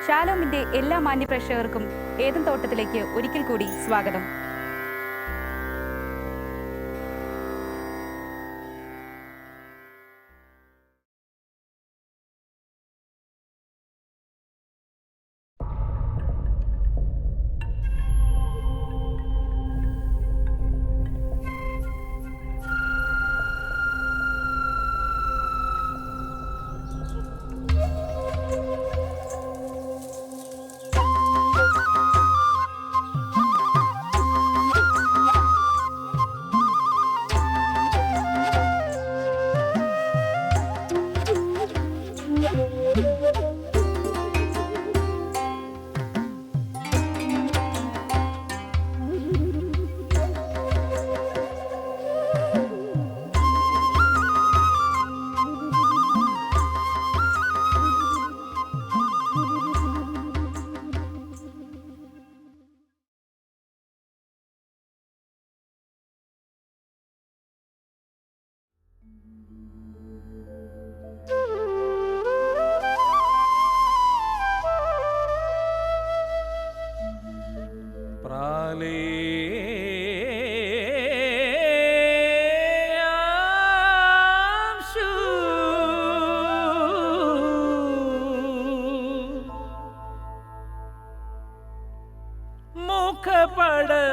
ഷാലോമിന്റെ എല്ലാ മാന്യപ്രേക്ഷകർക്കും ഏദൻ തോട്ടത്തിലേക്ക് ഒരിക്കൽ കൂടി സ്വാഗതം.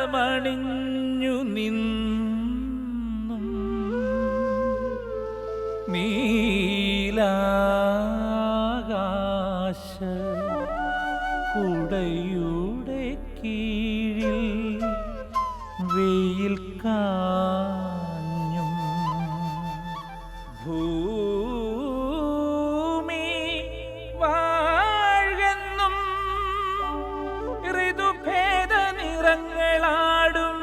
മുഖപടമണിഞ്ഞു നിന്നും നീലാകാശ കുടയുടെ കീഴിൽ വെയിൽ കാഞ്ഞും ഭൂമി വാഴെന്നും ഋതുഭേദ നിറങ്ങളാടും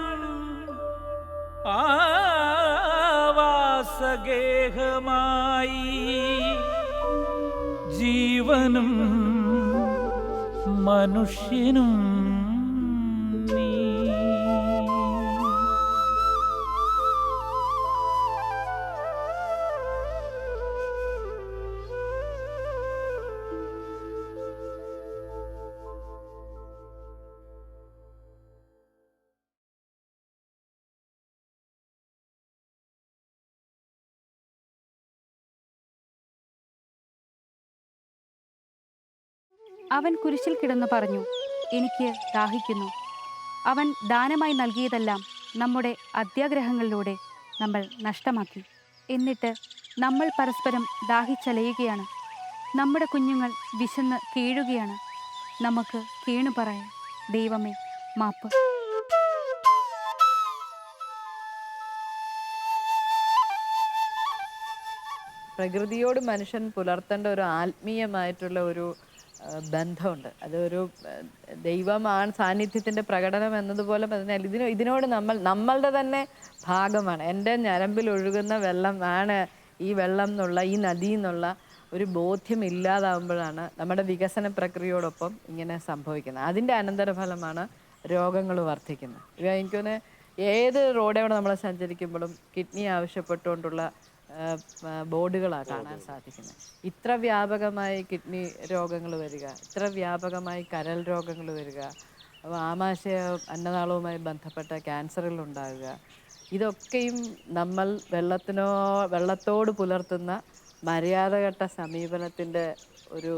ആവാസഗേഹമായി ജീവനും മനുഷ്യനും നീ. അവൻ കുരിശിൽ കിടന്നു പറഞ്ഞു, എനിക്ക് ദാഹിക്കുന്നു. അവൻ ദാനമായി നൽകിയതെല്ലാം നമ്മുടെ അത്യാഗ്രഹങ്ങളിലൂടെ നമ്മൾ നഷ്ടമാക്കി. എന്നിട്ട് നമ്മൾ പരസ്പരം ദാഹിച്ചലയുകയാണ്. നമ്മുടെ കുഞ്ഞുങ്ങൾ വിശന്ന് കീഴുകയാണ്. നമുക്ക് കീണു പറയാം, ദൈവമേ മാപ്പ്. പ്രകൃതിയോട് മനുഷ്യൻ പുലർത്തേണ്ട ഒരു ആത്മീയമായിട്ടുള്ള ഒരു ബന്ധമുണ്ട്. അതൊരു ദൈവമാണ് സാന്നിധ്യത്തിൻ്റെ പ്രകടനം എന്നതുപോലെ പറഞ്ഞാൽ ഇതിനോട് നമ്മളുടെ തന്നെ ഭാഗമാണ്. എൻ്റെ ഞരമ്പിൽ ഒഴുകുന്ന വെള്ളമാണ് ഈ വെള്ളം എന്നുള്ള, ഈ നദി എന്നുള്ള ഒരു ബോധ്യം ഇല്ലാതാവുമ്പോഴാണ് നമ്മുടെ വികസന പ്രക്രിയയോടൊപ്പം ഇങ്ങനെ സംഭവിക്കുന്നത്. അതിൻ്റെ അനന്തരഫലമാണ് രോഗങ്ങൾ വർദ്ധിക്കുന്നത്. എനിക്കൊന്ന് ഏത് റോഡോടെ നമ്മൾ സഞ്ചരിക്കുമ്പോഴും കിഡ്നി ആവശ്യപ്പെട്ടുകൊണ്ടുള്ള ബോർഡുകളാണ് കാണാൻ സാധിക്കുന്നത്. ഇത്ര വ്യാപകമായി കിഡ്നി രോഗങ്ങൾ വരിക, ഇത്ര വ്യാപകമായി കരൾ രോഗങ്ങൾ വരിക, ആമാശയ അന്നനാളവുമായി ബന്ധപ്പെട്ട ക്യാൻസറുകൾ ഉണ്ടാകുക, ഇതൊക്കെയും നമ്മൾ വെള്ളത്തോട് പുലർത്തുന്ന മര്യാദഘട്ട സമീപനത്തിൻ്റെ ഒരു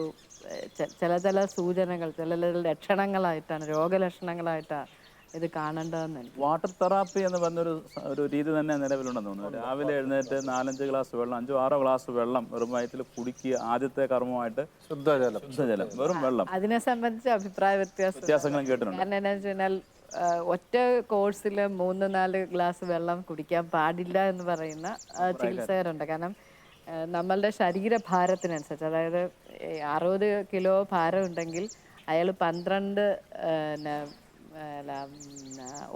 ചില സൂചനകൾ, ചില ലക്ഷണങ്ങളായിട്ടാണ്, രോഗലക്ഷണങ്ങളായിട്ടാണ് ഇത് കാണേണ്ടതെന്ന്. വാട്ടർ തെറാപ്പി എന്ന് പറഞ്ഞൊരു രീതി തന്നെ നിലവിലുണ്ടെന്ന് തോന്നുന്നു. രാവിലെ എഴുന്നേറ്റ് 4-5 ഗ്ലാസ് വെള്ളം, 5-6 ഗ്ലാസ് വെള്ളം വെറും വയറ്റിൽ കുടിക്കുക. ആദ്യത്തെ കർമ്മമായിട്ട് ശുദ്ധജലം, വെറും വെള്ളം. അതിനെ സംബന്ധിച്ച് അഭിപ്രായ വ്യത്യാസങ്ങളും കേട്ടിട്ടുണ്ട്. കാരണം എന്താണെന്ന് വെച്ച് കഴിഞ്ഞാൽ ഒറ്റ കോഴ്സിൽ 3-4 ഗ്ലാസ് വെള്ളം കുടിക്കാൻ പാടില്ല എന്ന് പറയുന്ന ചികിത്സകരുണ്ട്. കാരണം നമ്മളുടെ ശരീരഭാരത്തിനനുസരിച്ച്, അതായത് 60 കിലോ ഭാരം ഉണ്ടെങ്കിൽ അയാൾ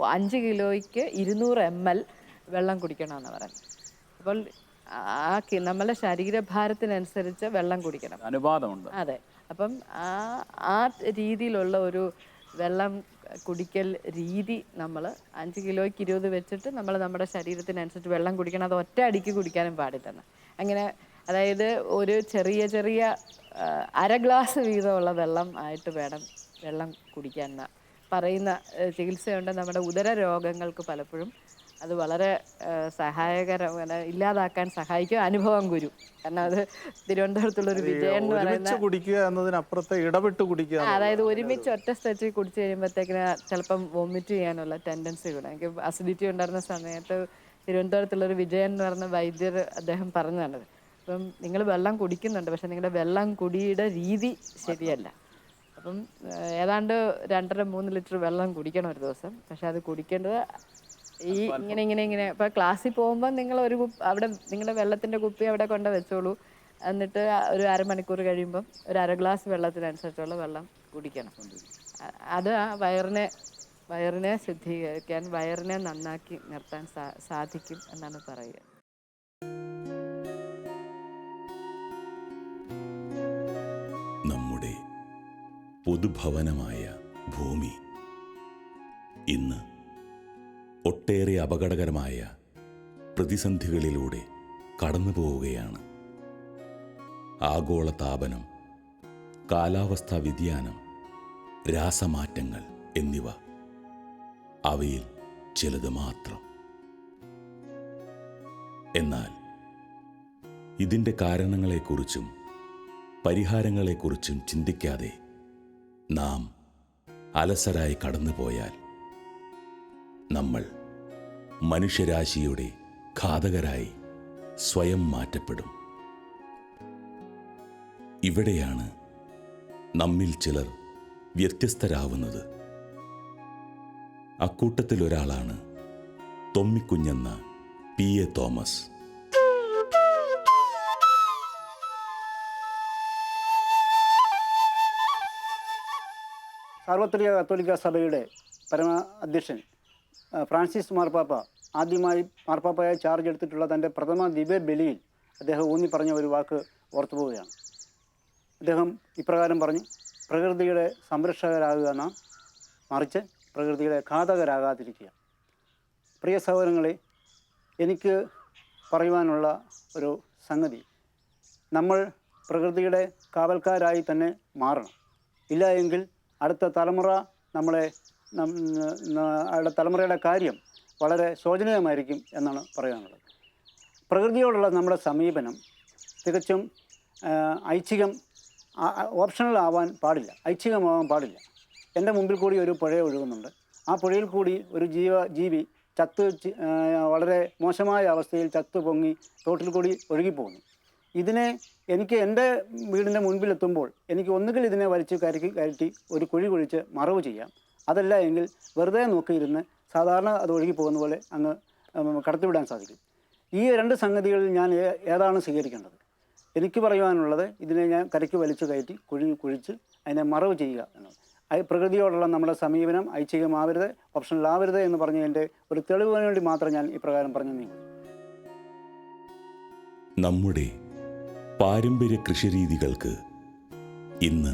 5 കിലോയ്ക്ക് 200 ml വെള്ളം കുടിക്കണമെന്ന് പറയുന്നത്. അപ്പോൾ നമ്മളുടെ ശരീരഭാരത്തിനനുസരിച്ച് വെള്ളം കുടിക്കണം, അനുപാതമുണ്ട്. അതെ. അപ്പം ആ രീതിയിലുള്ള ഒരു വെള്ളം കുടിക്കൽ രീതി നമ്മൾ 5 കിലോയ്ക്ക് 20 വെച്ചിട്ട് നമ്മൾ നമ്മുടെ ശരീരത്തിനനുസരിച്ച് വെള്ളം കുടിക്കണം. അത് ഒറ്റ അടിക്ക് കുടിക്കാനും പാടില്ലെന്ന്. അങ്ങനെ അതായത് ഒരു ചെറിയ ചെറിയ അര ഗ്ലാസ് വീതമുള്ള വെള്ളം ആയിട്ട് വേണം വെള്ളം കുടിക്കാൻ പറയുന്ന ചികിത്സയുണ്ട്. നമ്മുടെ ഉദര രോഗങ്ങൾക്ക് പലപ്പോഴും അത് വളരെ സഹായകരമാണ്, ഇല്ലാതാക്കാൻ സഹായിക്കും. അനുഭവം ഗുരു, കാരണം അത് തിരുവനന്തപുരത്തുള്ളൊരു വിജയൻ എന്ന് പറയുന്ന കുടിക്കുക എന്നതിനപ്പുറത്തെ ഇടവിട്ട് കുടിക്കുക. അതായത് ഒരുമിച്ച് ഒറ്റ സ്ട്രെച്ചിൽ കുടിച്ചു കഴിയുമ്പോഴത്തേക്കിന് ചിലപ്പം വൊമിറ്റ് ചെയ്യാനുള്ള ടെൻഡൻസി കൂടെ. എനിക്ക് അസിഡിറ്റി ഉണ്ടായിരുന്ന സമയത്ത് തിരുവനന്തപുരത്തുള്ളൊരു വിജയൻ എന്ന് പറയുന്ന വൈദ്യർ അദ്ദേഹം പറഞ്ഞതാണ്, അപ്പം നിങ്ങൾ വെള്ളം കുടിക്കുന്നുണ്ട്, പക്ഷെ നിങ്ങളുടെ വെള്ളം കുടിയുടെ രീതി ശരിയല്ല. അപ്പം ഏതാണ്ട് 2.5-3 ലിറ്റർ വെള്ളം കുടിക്കണം ഒരു ദിവസം. പക്ഷെ അത് കുടിക്കേണ്ടത് ഈ ഇങ്ങനെ ഇപ്പം ക്ലാസ്സിൽ പോകുമ്പോൾ നിങ്ങൾ അവിടെ നിങ്ങളുടെ വെള്ളത്തിൻ്റെ കുപ്പി അവിടെ കൊണ്ട് വെച്ചോളൂ. എന്നിട്ട് ഒരു അരമണിക്കൂർ കഴിയുമ്പം ഒരു അര ഗ്ലാസ് വെള്ളത്തിനനുസരിച്ചുള്ള വെള്ളം കുടിക്കണം. അത് ആ വയറിനെ ശുദ്ധീകരിക്കാൻ, വയറിനെ നന്നാക്കി നിർത്താൻ സാധിക്കും എന്നാണ് പറയുക. നമ്മുടെ പൊതുഭവനമായ ഭൂമി ഇന്ന് ഒട്ടേറെ അപകടകരമായ പ്രതിസന്ധികളിലൂടെ കടന്നു പോവുകയാണ്. ആഗോളതാപനം, കാലാവസ്ഥാ വ്യതിയാനം, രാസമാറ്റങ്ങൾ എന്നിവ അവയിൽ ചിലത് മാത്രം. എന്നാൽ ഇതിൻ്റെ കാരണങ്ങളെക്കുറിച്ചും പരിഹാരങ്ങളെക്കുറിച്ചും ചിന്തിക്കാതെ നാം അലസരായി കടന്നുപോയാൽ നമ്മൾ മനുഷ്യരാശിയുടെ ഘാതകരായി സ്വയം മാറ്റപ്പെടും. ഇവിടെയാണ് നമ്മിൽ ചിലർ വ്യത്യസ്തരാവുന്നത്. അക്കൂട്ടത്തിലൊരാളാണ് തൊമ്മിക്കുഞ്ഞെന്ന P.A. തോമസ്. സാർവത്രിക കത്തോലിക്ക സഭയുടെ പരമ അധ്യക്ഷൻ ഫ്രാൻസിസ് മാർപ്പാപ്പ ആദ്യമായി മാർപ്പാപ്പയായി ചാർജ് എടുത്തിട്ടുള്ള തൻ്റെ പ്രഥമ ദിവ്യ ബലിയിൽ അദ്ദേഹം ഊന്നി പറഞ്ഞ ഒരു വാക്ക് ഓർത്തു പോവുകയാണ്. അദ്ദേഹം ഇപ്രകാരം പറഞ്ഞു: പ്രകൃതിയുടെ സംരക്ഷകരാകുക നാം, മറിച്ച് പ്രകൃതിയുടെ ഘാതകരാകാതിരിക്കുക. പ്രിയ സഹോദരങ്ങളെ, എനിക്ക് പറയുവാനുള്ള ഒരു സംഗതി, നമ്മൾ പ്രകൃതിയുടെ കാവൽക്കാരായി തന്നെ മാറണം. ഇല്ല എങ്കിൽ അടുത്ത തലമുറ തലമുറയുടെ കാര്യം വളരെ ശോചനീയമായിരിക്കും എന്നാണ് പറയാനുള്ളത്. പ്രകൃതിയോടുള്ള നമ്മുടെ സമീപനം തികച്ചും ഓപ്ഷണൽ ആവാൻ പാടില്ല, ഐച്ഛികമാവാൻ പാടില്ല. എൻ്റെ മുമ്പിൽ കൂടി ഒരു പുഴ ഒഴുകുന്നുണ്ട്. ആ പുഴയിൽ കൂടി ഒരു ജീവി വളരെ മോശമായ അവസ്ഥയിൽ ചത്തു പൊങ്ങി തോട്ടിൽ കൂടി ഒഴുകിപ്പോകുന്നു. ഇതിനെ എനിക്ക് എൻ്റെ വീടിൻ്റെ മുൻപിലെത്തുമ്പോൾ എനിക്ക് ഒന്നുകിൽ ഇതിനെ വലിച്ച് കയറ്റി ഒരു കുഴി കുഴിച്ച് മറവ് ചെയ്യാം. അതല്ല എങ്കിൽ വെറുതെ നോക്കിയിരുന്ന് സാധാരണ അത് ഒഴുകിപ്പോകുന്ന പോലെ അങ്ങ് കടത്തിവിടാൻ സാധിക്കും. ഈ രണ്ട് സംഗതികളിൽ ഞാൻ ഏതാണ് സ്വീകരിക്കേണ്ടത്? എനിക്ക് പറയുവാനുള്ളത്, ഇതിനെ ഞാൻ കരയ്ക്ക് വലിച്ചു കയറ്റി കുഴിച്ച് അതിനെ മറവ് ചെയ്യുക എന്നത്. പ്രകൃതിയോടുള്ള നമ്മുടെ സമീപനം ഐച്ഛികമാവരുത്, ഓപ്ഷണലാവരുത് എന്ന് പറഞ്ഞതിൻ്റെ ഒരു തെളിവിന് വേണ്ടി മാത്രം ഞാൻ ഇപ്രകാരം പറഞ്ഞു നീങ്ങും. നമ്മുടെ പാരമ്പര്യ കൃഷിരീതികൾക്ക് ഇന്ന്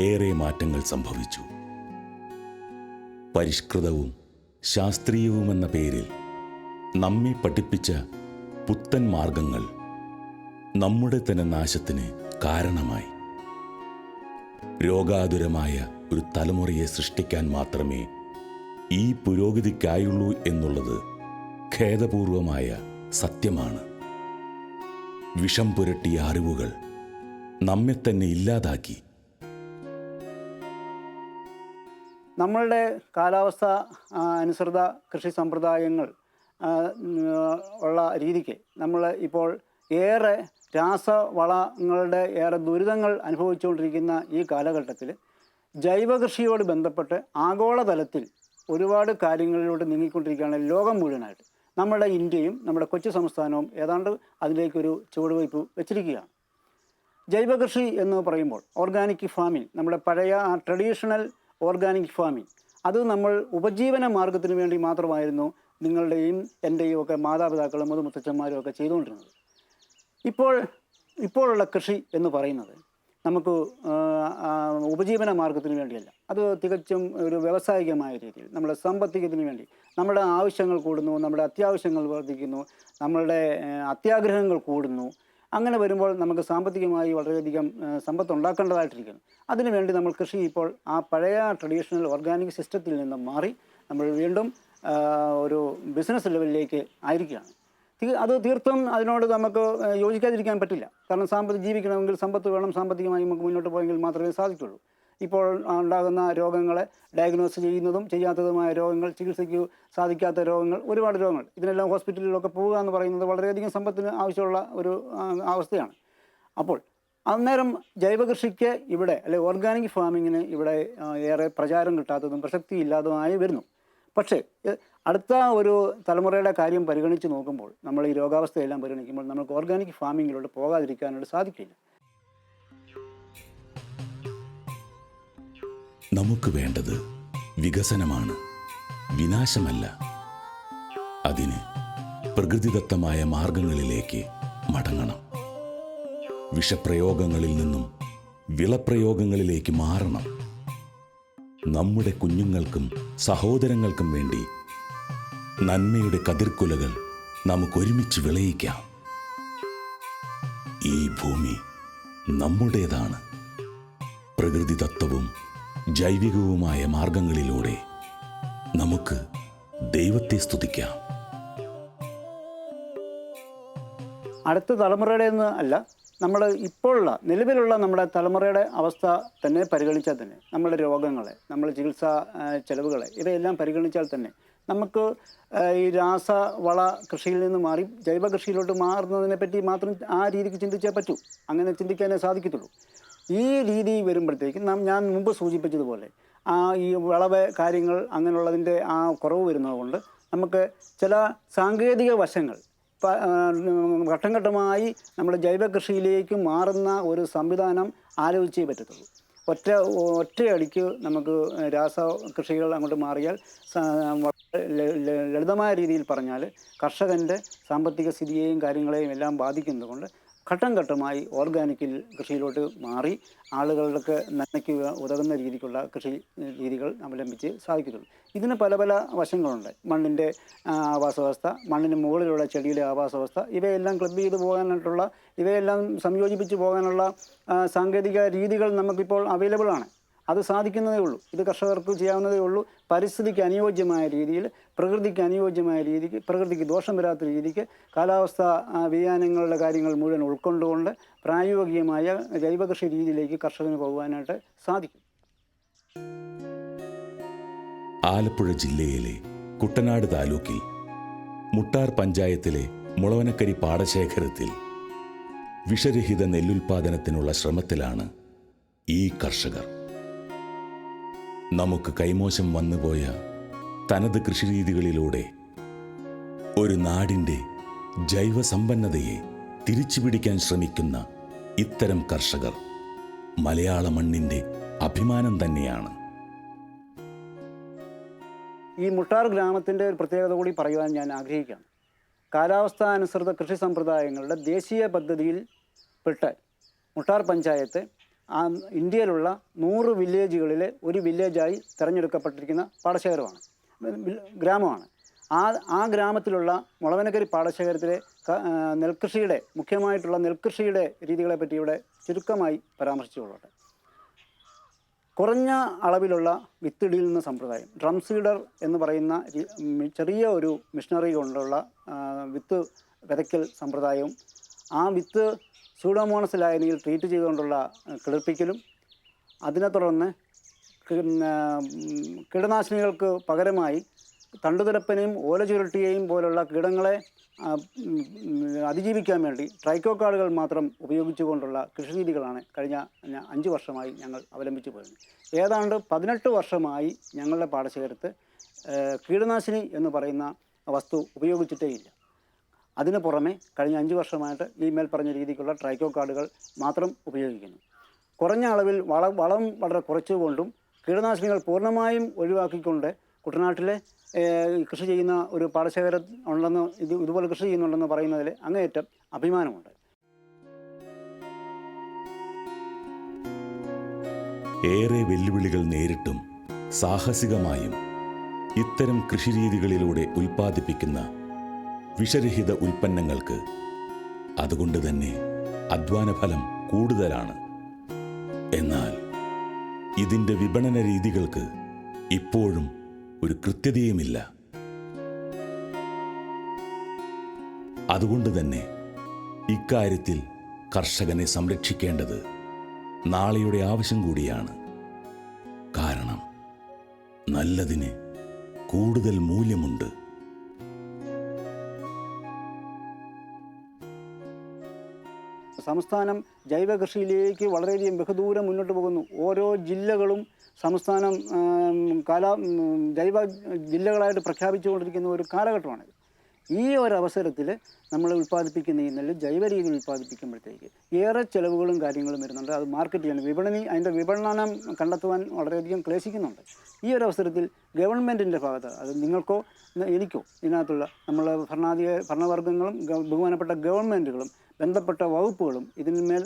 ഏറെ മാറ്റങ്ങൾ സംഭവിച്ചു. പരിഷ്കൃതവും ശാസ്ത്രീയവുമെന്ന പേരിൽ നമ്മെ പഠിപ്പിച്ച പുത്തൻ മാർഗങ്ങൾ നമ്മുടെ തന്നെ നാശത്തിന് കാരണമായി. രോഗാതുരമായ ഒരു തലമുറയെ സൃഷ്ടിക്കാൻ മാത്രമേ ഈ പുരോഗതിക്കായുള്ളൂ എന്നുള്ളത് ഖേദപൂർവമായ സത്യമാണ്. വിഷം പുരട്ടിയ അറിവുകൾ നമ്മെ തന്നെ ഇല്ലാതാക്കി. നമ്മളുടെ കാലാവസ്ഥ അനുസൃത കൃഷി സമ്പ്രദായങ്ങൾ ഉള്ള രീതിക്ക് നമ്മൾ ഇപ്പോൾ ഏറെ രാസവളങ്ങളുടെ ഏറെ ദുരിതങ്ങൾ അനുഭവിച്ചുകൊണ്ടിരിക്കുന്ന ഈ കാലഘട്ടത്തിൽ ജൈവകൃഷിയോട് ബന്ധപ്പെട്ട് ആഗോളതലത്തിൽ ഒരുപാട് കാര്യങ്ങളിലൂടെ നീങ്ങിക്കൊണ്ടിരിക്കുകയാണ് ലോകം മുഴുവനായിട്ട്. നമ്മുടെ ഇന്ത്യയും നമ്മുടെ കൊച്ചു സംസ്ഥാനവും ഏതാണ്ട് അതിലേക്കൊരു ചുവടുവയ്പ് വെച്ചിരിക്കുകയാണ്. ജൈവകൃഷി എന്ന് പറയുമ്പോൾ ഓർഗാനിക് ഫാമിംഗ്, നമ്മുടെ പഴയ ട്രഡീഷണൽ ഓർഗാനിക് ഫാമിംഗ്, അത് നമ്മൾ ഉപജീവന മാർഗത്തിന് വേണ്ടി മാത്രമായിരുന്നു നിങ്ങളുടെയും എൻ്റെയും ഒക്കെ മാതാപിതാക്കളും മുത്തച്ഛന്മാരും ഒക്കെ ചെയ്തുകൊണ്ടിരുന്നത്. ഇപ്പോഴുള്ള കൃഷി എന്ന് പറയുന്നത് നമുക്ക് ഉപജീവന മാർഗത്തിന് വേണ്ടിയല്ല, അത് തികച്ചും ഒരു വ്യാവസായികമായ രീതിയിൽ നമ്മുടെ സാമ്പത്തികത്തിന് വേണ്ടി. നമ്മുടെ ആവശ്യങ്ങൾ കൂടുന്നു, നമ്മുടെ അത്യാവശ്യങ്ങൾ വർദ്ധിക്കുന്നു, നമ്മളുടെ അത്യാഗ്രഹങ്ങൾ കൂടുന്നു. അങ്ങനെ വരുമ്പോൾ നമുക്ക് സാമ്പത്തികമായി വളരെയധികം സമ്പത്ത് ഉണ്ടാക്കേണ്ടതായിട്ടിരിക്കുന്നു. അതിനുവേണ്ടി നമ്മൾ കൃഷി ഇപ്പോൾ ആ പഴയ ട്രഡീഷണൽ ഓർഗാനിക് സിസ്റ്റത്തിൽ നിന്ന് മാറി നമ്മൾ വീണ്ടും ഒരു ബിസിനസ് ലെവലിലേക്ക് ആയിരിക്കുകയാണ്. അത് തീർത്തും അതിനോട് നമുക്ക് യോജിക്കാതിരിക്കാൻ പറ്റില്ല. കാരണം ജീവിക്കണമെങ്കിൽ സമ്പത്ത് വേണം, സാമ്പത്തികമായി നമുക്ക് മുന്നോട്ട് പോയെങ്കിൽ മാത്രമേ സാധിക്കുള്ളൂ. ഇപ്പോൾ ഉണ്ടാകുന്ന രോഗങ്ങളെ ഡയഗ്നോസ് ചെയ്യുന്നതും ചെയ്യാത്തതുമായ രോഗങ്ങൾ, ചികിത്സയ്ക്ക് സാധിക്കാത്ത രോഗങ്ങൾ, ഒരുപാട് രോഗങ്ങൾ, ഇതിനെല്ലാം ഹോസ്പിറ്റലിലൊക്കെ പോവുക എന്ന് പറയുന്നത് വളരെയധികം സമ്പത്തിന് ആവശ്യമുള്ള ഒരു അവസ്ഥയാണ്. അപ്പോൾ അന്നേരം ജൈവകൃഷിക്ക് ഇവിടെ ഓർഗാനിക് ഫാമിങ്ങിന് ഇവിടെ ഏറെ പ്രചാരം കിട്ടാത്തതും പ്രസക്തിയില്ലാത്തതുമായി വരുന്നു. പക്ഷേ അടുത്ത ഒരു തലമുറയുടെ കാര്യം പരിഗണിച്ച് നോക്കുമ്പോൾ, നമ്മൾ ഈ രോഗാവസ്ഥയെല്ലാം പരിഗണിക്കുമ്പോൾ നമുക്ക് ഓർഗാനിക് ഫാമിങ്ങിലോട്ട് പോകാതിരിക്കാനായിട്ട് സാധിക്കില്ല. നമുക്ക് വേണ്ടത് വികസനമാണ്, വിനാശമല്ല. അതിന് പ്രകൃതിദത്തമായ മാർഗങ്ങളിലേക്ക് മടങ്ങണം. വിഷപ്രയോഗങ്ങളിൽ നിന്നും വിളപ്രയോഗങ്ങളിലേക്ക് മാറണം. നമ്മുടെ കുഞ്ഞുങ്ങൾക്കും സഹോദരങ്ങൾക്കും വേണ്ടി നന്മയുടെ കതിർക്കുലകൾ നമുക്കൊരുമിച്ച് വിളയിക്കാം. ഈ ഭൂമി നമ്മുടേതാണ്. പ്രകൃതിദത്തവും ജൈവികവുമായ മാർഗങ്ങളിലൂടെ നമുക്ക് ദൈവത്തെ സ്തുതിക്കാം. അടുത്ത തലമുറയുടെ അല്ല, നമ്മൾ ഇപ്പോഴുള്ള നിലവിലുള്ള നമ്മുടെ തലമുറയുടെ അവസ്ഥ തന്നെ പരിഗണിച്ചാൽ തന്നെ, നമ്മുടെ രോഗങ്ങളെ, നമ്മുടെ ചികിത്സാ ചെലവുകളെ, ഇവയെല്ലാം പരിഗണിച്ചാൽ തന്നെ നമുക്ക് ഈ രാസവള കൃഷിയിൽ നിന്ന് മാറി ജൈവ കൃഷിയിലോട്ട് മാറുന്നതിനെ പറ്റി മാത്രം ആ രീതിക്ക് ചിന്തിച്ചേ പറ്റൂ. അങ്ങനെ ചിന്തിക്കാനേ സാധിക്കത്തുള്ളൂ. ഈ രീതി വരുമ്പോഴത്തേക്കും ഞാൻ മുമ്പ് സൂചിപ്പിച്ചതുപോലെ ഈ വിളവ് കാര്യങ്ങൾ അങ്ങനെയുള്ളതിൻ്റെ ആ കുറവ് വരുന്നതുകൊണ്ട് നമുക്ക് ചില സാങ്കേതിക വശങ്ങൾ ഘട്ടം ഘട്ടമായി നമ്മൾ ജൈവ കൃഷിയിലേക്ക് മാറുന്ന ഒരു സംവിധാനം ആലോചിച്ചേ പറ്റത്തുള്ളൂ. ഒറ്റയടിക്ക് നമുക്ക് രാസ കൃഷികൾ അങ്ങോട്ട് മാറിയാൽ ലളിതമായ രീതിയിൽ പറഞ്ഞാൽ കർഷകൻ്റെ സാമ്പത്തിക സ്ഥിതിയെയും കാര്യങ്ങളെയും എല്ലാം ബാധിക്കുന്നതുകൊണ്ട് ഘട്ടം ഘട്ടമായി ഓർഗാനിക്കിൽ കൃഷിയിലോട്ട് മാറി ആളുകൾക്ക് നന്മയ്ക്ക് ഉതകുന്ന രീതിക്കുള്ള കൃഷി രീതികൾ അവലംബിച്ച് സാധിക്കത്തുള്ളൂ. ഇതിന് പല പല വശങ്ങളുണ്ട്. മണ്ണിൻ്റെ ആവാസവ്യവസ്ഥ, മണ്ണിന് മുകളിലുള്ള ചെടിയുടെ ആവാസവ്യവസ്ഥ, ഇവയെല്ലാം ക്ലബ് ചെയ്ത് പോകാനായിട്ടുള്ള, ഇവയെല്ലാം സംയോജിപ്പിച്ച് പോകാനുള്ള സാങ്കേതിക രീതികൾ നമുക്കിപ്പോൾ അവൈലബിൾ ആണ്. അത് സാധിക്കുന്നതേ ഉള്ളൂ. ഇത് കർഷകർക്ക് ചെയ്യാവുന്നതേ ഉള്ളൂ. പരിസ്ഥിതിക്ക് അനുയോജ്യമായ രീതിയിൽ, പ്രകൃതിക്ക് അനുയോജ്യമായ രീതിക്ക്, പ്രകൃതിക്ക് ദോഷം വരാത്ത രീതിക്ക് കാലാവസ്ഥ വ്യതിയാനങ്ങളുടെ കാര്യങ്ങൾ മുഴുവൻ ഉൾക്കൊണ്ടുകൊണ്ട് പ്രായോഗികമായ ജൈവകൃഷി രീതിയിലേക്ക് കർഷകന് പോകുവാനായിട്ട് സാധിക്കും. ആലപ്പുഴ ജില്ലയിലെ കുട്ടനാട് താലൂക്കിൽ മുട്ടാർ പഞ്ചായത്തിലെ മുളവനക്കരി പാടശേഖരത്തിൽ വിഷരഹിത നെല്ലുൽപാദനത്തിനുള്ള ശ്രമത്തിലാണ് ഈ കർഷകർ. നമുക്ക് കൈമോശം വന്നുപോയ തനത് കൃഷിരീതികളിലൂടെ ഒരു നാടിൻ്റെ ജൈവസമ്പന്നതയെ തിരിച്ചുപിടിക്കാൻ ശ്രമിക്കുന്ന ഇത്തരം കർഷകർ മലയാള മണ്ണിൻ്റെ അഭിമാനം തന്നെയാണ്. ഈ മുട്ടാർ ഗ്രാമത്തിൻ്റെ ഒരു പ്രത്യേകത കൂടി പറയുവാൻ ഞാൻ ആഗ്രഹിക്കുകയാണ്. കാലാവസ്ഥാനുസൃത കൃഷി സമ്പ്രദായങ്ങളുടെ ദേശീയ പദ്ധതിയിൽ പെട്ട് മുട്ടാർ പഞ്ചായത്ത് ഇന്ത്യയിലുള്ള 100 വില്ലേജുകളിലെ ഒരു വില്ലേജായി തിരഞ്ഞെടുക്കപ്പെട്ടിരിക്കുന്ന പാടശേഖരമാണ്, ഗ്രാമമാണ്. ആ ഗ്രാമത്തിലുള്ള മുളവനക്കരി പാടശേഖരത്തിലെ നെൽകൃഷിയുടെ മുഖ്യമായിട്ടുള്ള നെൽകൃഷിയുടെ രീതികളെ പറ്റി ഇവിടെ ചുരുക്കമായി പരാമർശിച്ചുകൊള്ളട്ടെ. കുറഞ്ഞ അളവിലുള്ള വിത്തിടിയുന്ന സമ്പ്രദായം, ഡ്രം സീഡർ എന്ന് പറയുന്ന ചെറിയ ഒരു മിഷനറി കൊണ്ടുള്ള വിത്ത് വിതയ്ക്കൽ സമ്പ്രദായവും, ആ വിത്ത് സ്യൂഡോമോണസ് ലായനിയിൽ ട്രീറ്റ് ചെയ്തുകൊണ്ടുള്ള കിളിർപ്പിക്കലും, അതിനെ തുടർന്ന് കീടനാശിനികൾക്ക് പകരമായി തണ്ടുതുരപ്പനെയും ഓലചുരുട്ടിയെയും പോലുള്ള കീടങ്ങളെ അതിജീവിക്കാൻ വേണ്ടി ട്രൈക്കോക്കാർഡുകൾ മാത്രം ഉപയോഗിച്ചുകൊണ്ടുള്ള കൃഷിരീതികളാണ് കഴിഞ്ഞ 5 വർഷമായി ഞങ്ങൾ അവലംബിച്ചു പോരുന്നത്. ഏതാണ്ട് 18 വർഷമായി ഞങ്ങളുടെ പാടശേഖരത്ത് കീടനാശിനി എന്ന് പറയുന്ന വസ്തു ഉപയോഗിച്ചിട്ടേയില്ല. അതിന് പുറമെ കഴിഞ്ഞ 5 വർഷമായിട്ട് ഈ മേൽ പറഞ്ഞ രീതിക്കുള്ള ട്രൈക്കോക്കാർഡുകൾ മാത്രം ഉപയോഗിക്കുന്നു. കുറഞ്ഞ അളവിൽ വളം വളരെ കുറച്ചുകൊണ്ടും കീടനാശിനികൾ പൂർണ്ണമായും ഒഴിവാക്കിക്കൊണ്ട് കുട്ടനാട്ടിലെ കൃഷി ചെയ്യുന്ന ഒരു പാടശേഖരം ഉണ്ടെന്ന്, ഇതുപോലെ കൃഷി ചെയ്യുന്നുണ്ടെന്ന് പറയുന്നതിൽ അങ്ങേയറ്റം അഭിമാനമുണ്ട്. ഏറെ വെല്ലുവിളികൾ നേരിട്ടും സാഹസികമായും ഇത്തരം കൃഷിരീതികളിലൂടെ ഉൽപ്പാദിപ്പിക്കുന്ന വിഷരഹിത ഉൽപ്പന്നങ്ങൾക്ക് അതുകൊണ്ട് തന്നെ അധ്വാനഫലം കൂടുതലാണ്. എന്നാൽ ഇതിൻ്റെ വിപണന രീതികൾക്ക് ഇപ്പോഴും ഒരു കൃത്യതയുമില്ല. അതുകൊണ്ട് തന്നെ ഇക്കാര്യത്തിൽ കർഷകനെ സംരക്ഷിക്കേണ്ടത് നാളെയുടെ ആവശ്യം കൂടിയാണ്. കാരണം നല്ലതിന് കൂടുതൽ മൂല്യമുണ്ട്. സംസ്ഥാനം ജൈവ കൃഷിയിലേക്ക് വളരെയധികം ബഹുദൂരം മുന്നോട്ട് പോകുന്നു. ഓരോ ജില്ലകളും സംസ്ഥാനം ജൈവ ജില്ലകളായിട്ട് പ്രഖ്യാപിച്ചുകൊണ്ടിരിക്കുന്ന ഒരു കാലഘട്ടമാണ്. ഈ ഒരവസരത്തിൽ നമ്മൾ ഉൽപ്പാദിപ്പിക്കുന്ന ഈ നെല്ല് ജൈവ രീതിയിൽ ഉൽപ്പാദിപ്പിക്കുമ്പോഴത്തേക്ക് ഏറെ ചിലവുകളും കാര്യങ്ങളും വരുന്നുണ്ട്. അത് മാർക്കറ്റ് ചെയ്യാൻ അതിൻ്റെ വിപണനം കണ്ടെത്തുവാൻ വളരെയധികം ക്ലേശിക്കുന്നുണ്ട്. ഈ ഒരു അവസരത്തിൽ ഗവൺമെൻറ്റിൻ്റെ ഭാഗത്ത്, അത് നിങ്ങൾക്കോ എനിക്കോ ഇതിനകത്തുള്ള നമ്മളെ ഭരണവർഗ്ഗങ്ങളും ബഹുമാനപ്പെട്ട ഗവൺമെൻറ്റുകളും ബന്ധപ്പെട്ട വകുപ്പുകളും ഇതിന്മേൽ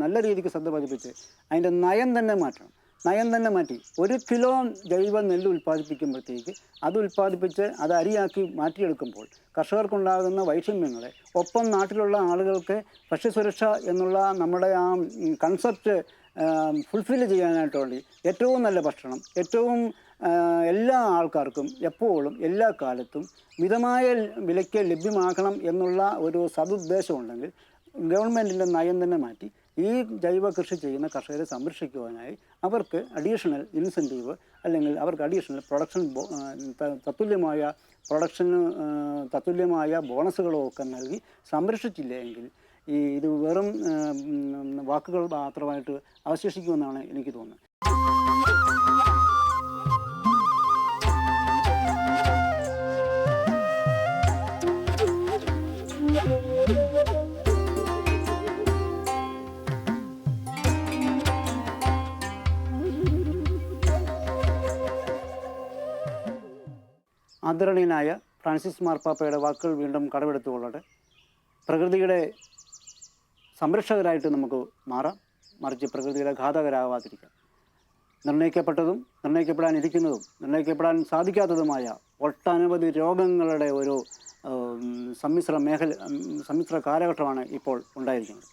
നല്ല രീതിക്ക് ശ്രദ്ധ പതിപ്പിച്ച് അതിൻ്റെ നയം തന്നെ മാറ്റി 1 കിലോ ജൈവ നെല്ല് ഉൽപ്പാദിപ്പിക്കുമ്പോഴത്തേക്ക് അത് ഉൽപ്പാദിപ്പിച്ച് അത് അരിയാക്കി മാറ്റിയെടുക്കുമ്പോൾ കർഷകർക്കുണ്ടാകുന്ന വൈഷമ്യങ്ങളെ ഒപ്പം നാട്ടിലുള്ള ആളുകൾക്ക് ഭക്ഷ്യസുരക്ഷ എന്നുള്ള നമ്മുടെ ആ കൺസെപ്റ്റ് ഫുൾഫിൽ ചെയ്യാനായിട്ട് വേണ്ടി ഏറ്റവും നല്ല ഭക്ഷണം എല്ലാ ആൾക്കാർക്കും എപ്പോഴും എല്ലാ കാലത്തും മിതമായ വിലയ്ക്ക് ലഭ്യമാക്കണം എന്നുള്ള ഒരു സതുദ്ദേശമുണ്ടെങ്കിൽ ഗവൺമെൻറ്റിൻ്റെ നയം തന്നെ മാറ്റി ഈ ജൈവ കൃഷി ചെയ്യുന്ന കർഷകരെ സംരക്ഷിക്കുവാനായി അവർക്ക് അഡീഷണൽ ഇൻസെൻറ്റീവ് അല്ലെങ്കിൽ അവർക്ക് അഡീഷണൽ തത്തുല്യമായ ബോണസുകളോ ഒക്കെ നൽകി സംരക്ഷിച്ചില്ലെങ്കിൽ ഇത് വെറും വാക്കുകൾ മാത്രമായിട്ട് അവശേഷിക്കുമെന്നാണ് എനിക്ക് തോന്നുന്നത്. ആദരണീയനായ ഫ്രാൻസിസ് മാർപ്പാപ്പയുടെ വാക്കുകൾ വീണ്ടും കടമെടുത്തുകൊള്ളട്ടെ. പ്രകൃതിയുടെ സംരക്ഷകരായിട്ട് നമുക്ക് മാറാം, മറിച്ച് പ്രകൃതിയുടെ ഘാതകരാകാതിരിക്കാം. നിർണ്ണയിക്കപ്പെട്ടതും നിർണ്ണയിക്കപ്പെടാനിരിക്കുന്നതും നിർണ്ണയിക്കപ്പെടാൻ സാധിക്കാത്തതുമായ ഒട്ടനവധി രോഗങ്ങളുടെ ഒരു സമ്മിശ്ര കാലഘട്ടമാണ് ഇപ്പോൾ ഉണ്ടായിരിക്കുന്നത്.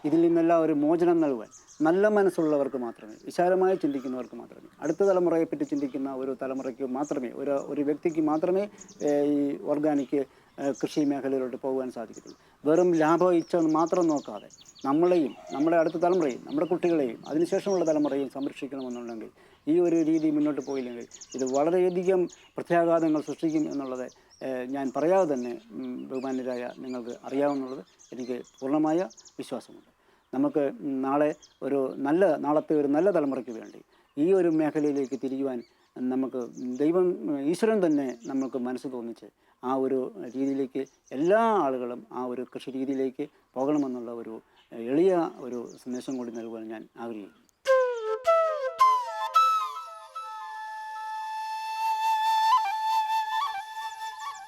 ഇതിൽ നിന്നെല്ലാം ഒരു മോചനം നൽകുവാൻ നല്ല മനസ്സുള്ളവർക്ക് മാത്രമേ, വിശാലമായി ചിന്തിക്കുന്നവർക്ക് മാത്രമേ, അടുത്ത തലമുറയെപ്പറ്റി ചിന്തിക്കുന്ന ഒരു തലമുറയ്ക്ക് മാത്രമേ, ഒരു വ്യക്തിക്ക് മാത്രമേ ഈ ഓർഗാനിക് കൃഷി മേഖലയിലോട്ട് പോകുവാൻ സാധിക്കത്തുള്ളൂ. വെറും ലാഭ ഇച്ഛ മാത്രം നോക്കാതെ നമ്മളെയും നമ്മുടെ അടുത്ത തലമുറയും നമ്മുടെ കുട്ടികളെയും അതിനുശേഷമുള്ള തലമുറയും സംരക്ഷിക്കണമെന്നുണ്ടെങ്കിൽ ഈ ഒരു രീതി മുന്നോട്ട് പോയില്ലെങ്കിൽ ഇത് വളരെയധികം പ്രത്യാഘാതങ്ങൾ സൃഷ്ടിക്കും എന്നുള്ളത് ഞാൻ പറയാതെ തന്നെ ബഹുമാന്യരായ നിങ്ങൾക്ക് അറിയാവുന്നുള്ളത് എനിക്ക് പൂർണ്ണമായ വിശ്വാസമുണ്ട്. നമുക്ക് നാളത്തെ ഒരു നല്ല തലമുറയ്ക്ക് വേണ്ടി ഈ ഒരു മേഖലയിലേക്ക് തിരിയുവാൻ നമുക്ക് ഈശ്വരൻ തന്നെ നമുക്ക് മനസ്സ് തോന്നിച്ച് ആ ഒരു രീതിയിലേക്ക് എല്ലാ ആളുകളും ആ ഒരു കൃഷി രീതിയിലേക്ക് പോകണമെന്നുള്ള ഒരു എളിയ ഒരു സന്ദേശം കൂടി നൽകുവാൻ ഞാൻ ആഗ്രഹിക്കുന്നു.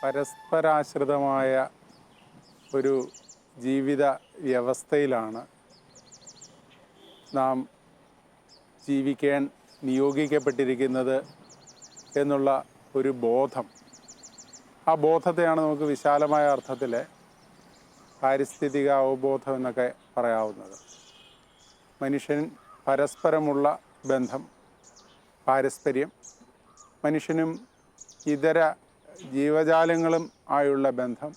പരസ്പരാശ്രിതമായ ഒരു ജീവിത വ്യവസ്ഥയിലാണ് നാം ജീവിക്കാൻ നിയോഗിക്കപ്പെട്ടിരിക്കുന്നത് എന്നുള്ള ഒരു ബോധം, ആ ബോധത്തെയാണ് നമുക്ക് വിശാലമായ അർത്ഥത്തിൽ പാരിസ്ഥിതിക അവബോധം എന്നൊക്കെ പറയാവുന്നത്. മനുഷ്യൻ പരസ്പരമുള്ള ബന്ധം, പാരസ്പര്യം, മനുഷ്യനും ഇതര ജീവജാലങ്ങളും ആയുള്ള ബന്ധം,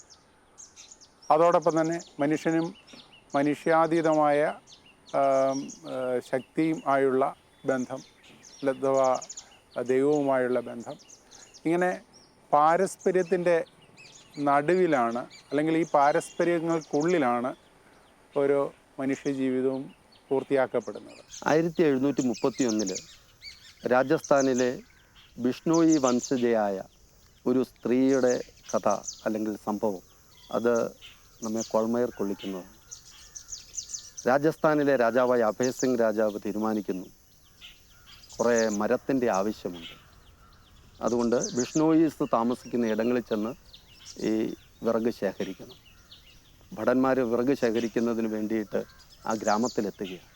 അതോടൊപ്പം തന്നെ മനുഷ്യനും മനുഷ്യാതീതമായ ശക്തിയും ആയുള്ള ബന്ധം, അഥവാ ദൈവവുമായുള്ള ബന്ധം, ഇങ്ങനെ പാരസ്പര്യത്തിൻ്റെ നടുവിലാണ്, അല്ലെങ്കിൽ ഈ പാരസ്പര്യങ്ങൾക്കുള്ളിലാണ് ഓരോ മനുഷ്യജീവിതവും പൂർത്തിയാക്കപ്പെടുന്നത്. 1731 രാജസ്ഥാനിലെ ബിഷ്ണോയി വംശജയായ ഒരു സ്ത്രീയുടെ കഥ അല്ലെങ്കിൽ സംഭവം, അത് നമ്മെ കൊൾമയർ കൊള്ളിക്കുന്നതാണ്. രാജസ്ഥാനിലെ രാജാവായ അഭയ് സിംഗ് രാജാവ് തീരുമാനിക്കുന്നു, കുറേ മരത്തിൻ്റെ ആവശ്യമുണ്ട്. അതുകൊണ്ട് ബിഷ്ണോയിസ് താമസിക്കുന്ന ഇടങ്ങളിൽ ചെന്ന് ഈ വിറക് ശേഖരിക്കണം. ഭടന്മാർ വിറക് ശേഖരിക്കുന്നതിന് വേണ്ടിയിട്ട് ആ ഗ്രാമത്തിലെത്തുകയാണ്.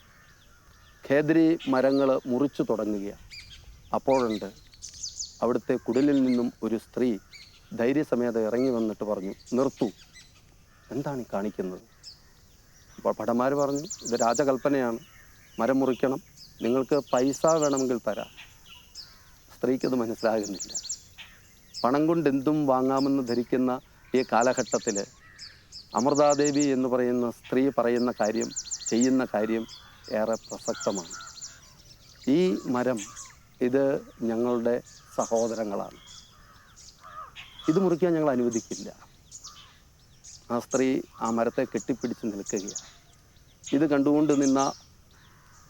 ഖേദ്രി മരങ്ങൾ മുറിച്ചു തുടങ്ങുകയാണ്. അപ്പോഴുണ്ട് അവിടുത്തെ കുടിലിൽ നിന്നും ഒരു സ്ത്രീ ധൈര്യസമേതം ഇറങ്ങി വന്നിട്ട് പറഞ്ഞു, നിർത്തൂ, എന്താണ് ഈ കാണിക്കുന്നത്? അപ്പോൾ ഭടന്മാർ പറഞ്ഞു, ഇത് രാജകൽപ്പനയാണ്, മരം മുറിക്കണം, നിങ്ങൾക്ക് പൈസ വേണമെങ്കിൽ തരാം. സ്ത്രീക്കത് മനസ്സിലാകുന്നില്ല. പണം കൊണ്ട് എന്തും വാങ്ങാമെന്ന് ധരിക്കുന്ന ഈ കാലഘട്ടത്തിൽ അമൃതാദേവി എന്ന് പറയുന്ന സ്ത്രീ പറയുന്ന കാര്യം, ചെയ്യുന്ന കാര്യം ഏറെ പ്രസക്തമാണ്. ഈ മരം ഇത് ഞങ്ങളുടെ സഹോദരങ്ങളാണ്, ഇത് മുറിക്കാൻ ഞങ്ങൾ അനുവദിക്കില്ല. ആ സ്ത്രീ ആ മരത്തെ കെട്ടിപ്പിടിച്ച് നിൽക്കുകയാണ്. ഇത് കണ്ടുകൊണ്ട് നിന്ന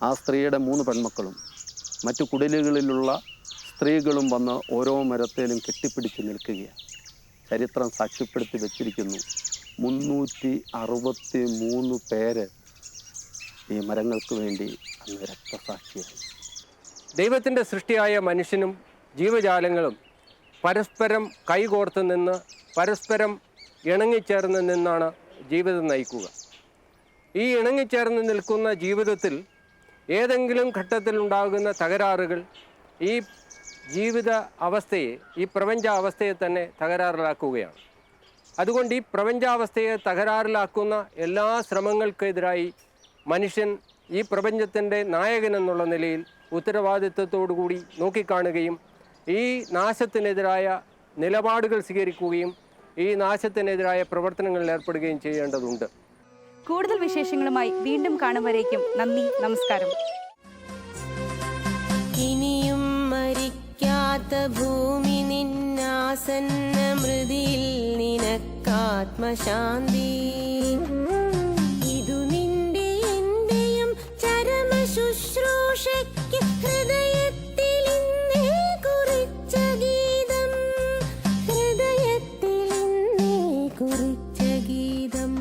ആ സ്ത്രീയുടെ 3 പെൺമക്കളും മറ്റു കുടിലുകളിലുള്ള സ്ത്രീകളും വന്ന് ഓരോ മരത്തേലും കെട്ടിപ്പിടിച്ച് നിൽക്കുകയാണ്. ചരിത്രം സാക്ഷ്യപ്പെടുത്തി വച്ചിരിക്കുന്നു, 363 പേര് ഈ മരങ്ങൾക്ക് വേണ്ടി അന്ന് രക്തസാക്ഷിയായി. ദൈവത്തിൻ്റെ സൃഷ്ടിയായ മനുഷ്യനും ജീവജാലങ്ങളും പരസ്പരം കൈകോർത്ത് നിന്ന് പരസ്പരം ഇണങ്ങിച്ചേർന്ന് നിന്നാണ് ജീവിതം നയിക്കുക. ഈ ഇണങ്ങിച്ചേർന്ന് നിൽക്കുന്ന ജീവിതത്തിൽ ഏതെങ്കിലും ഘട്ടത്തിലുണ്ടാകുന്ന തകരാറുകൾ ഈ ജീവിത അവസ്ഥയെ, ഈ പ്രപഞ്ചാവസ്ഥയെ തന്നെ തകരാറിലാക്കുകയാണ്. അതുകൊണ്ട് ഈ പ്രപഞ്ചാവസ്ഥയെ തകരാറിലാക്കുന്ന എല്ലാ ശ്രമങ്ങൾക്കെതിരായി മനുഷ്യൻ ഈ പ്രപഞ്ചത്തിൻ്റെ നായകൻ എന്നുള്ള നിലയിൽ ഉത്തരവാദിത്വത്തോടുകൂടി നോക്കിക്കാണുകയും ഈ നാശത്തിനെതിരായ നിലപാടുകൾ സ്വീകരിക്കുകയും ഈ നാശത്തിനെതിരായ പ്രവർത്തനങ്ങളിൽ ഏർപ്പെടുകയും ചെയ്യേണ്ടതുണ്ട്. കൂടുതൽ വിശേഷങ്ങളുമായി വീണ്ടും കാണും വരേക്കും നന്ദി, നമസ്കാരം. ഇനിയും മരിക്കാത്ത ഭൂമി നിന്നാസന്ന മൃതിയിൽ നിനക്കാത്മശാന്തി. ഇതു നിന്റെ എന്റെയും ചരമ ശുശ്രൂഷയ്ക്ക് ഹൃദയത്തിൽ ഇന്നേ കുറിച്ച ഗീതം, ഹൃദയത്തിൽ ഇന്നേ കുറിച്ച ഗീതം.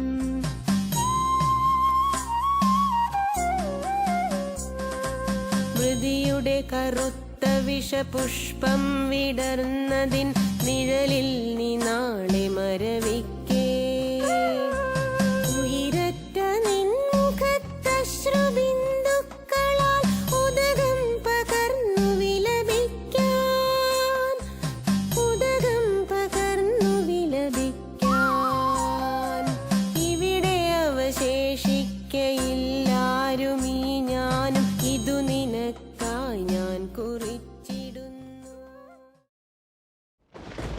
മൃതിയുടെ കറുത്ത വിഷപുഷ്പം വിടർന്നതിൻ നിഴലിൽ നീ നാളെ